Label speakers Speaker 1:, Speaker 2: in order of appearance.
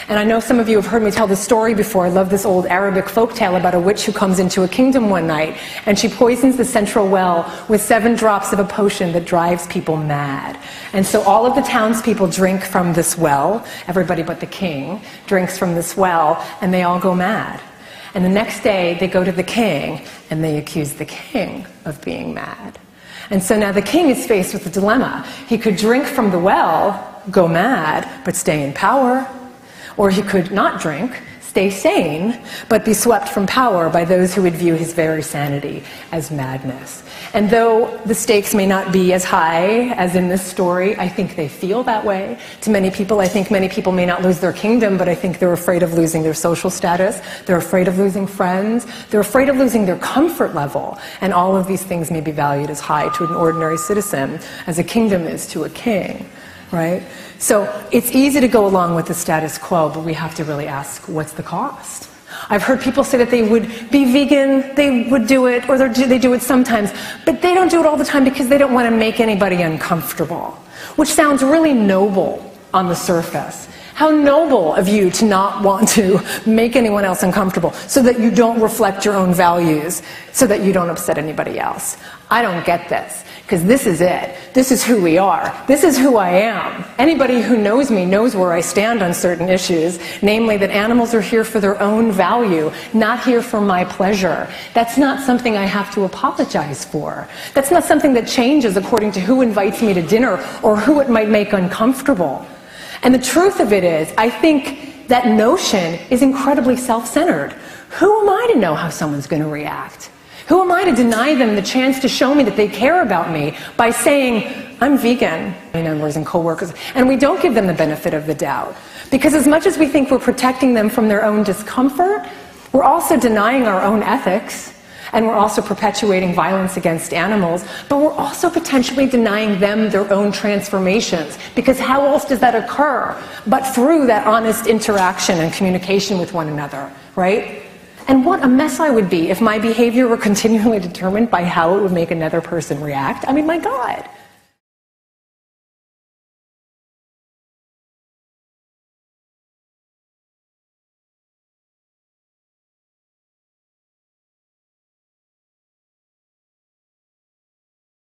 Speaker 1: And I know some of you have heard me tell this story before. I love this old Arabic folktale about a witch who comes into a kingdom one night, and she poisons the central well with 7 drops of a potion that drives people mad. And so all of the townspeople drink from this well, everybody but the king drinks from this well, and they all go mad. And the next day they go to the king, and they accuse the king of being mad. And so now the king is faced with a dilemma. He could drink from the well, go mad, but stay in power. Or he could not drink, stay sane, but be swept from power by those who would view his very sanity as madness. And though the stakes may not be as high as in this story, I think they feel that way. To many people, I think many people may not lose their kingdom, but I think they're afraid of losing their social status. They're afraid of losing friends. They're afraid of losing their comfort level. And all of these things may be valued as high to an ordinary citizen as a kingdom is to a king, right? So it's easy to go along with the status quo, but we have to really ask, what's the cost? I've heard people say that they would be vegan, they would do it, or they do it sometimes, but they don't do it all the time because they don't want to make anybody uncomfortable, which sounds really noble on the surface. How noble of you to not want to make anyone else uncomfortable so that you don't reflect your own values, so that you don't upset anybody else. I don't get this, because this is it. This is who we are. This is who I am. Anybody who knows me knows where I stand on certain issues, namely that animals are here for their own value, not here for my pleasure. That's not something I have to apologize for. That's not something that changes according to who invites me to dinner or who it might make uncomfortable. And the truth of it is, I think that notion is incredibly self-centered. Who am I to know how someone's going to react? Who am I to deny them the chance to show me that they care about me by saying, I'm vegan, members and coworkers, and we don't give them the benefit of the doubt. Because as much as we think we're protecting them from their own discomfort, we're also denying our own ethics, and we're also perpetuating violence against animals, but we're also potentially denying them their own transformations. Because how else does that occur but through that honest interaction and communication with one another, right? And what a mess I would be if my behavior were continually determined by how it would make another person react. I mean, my God.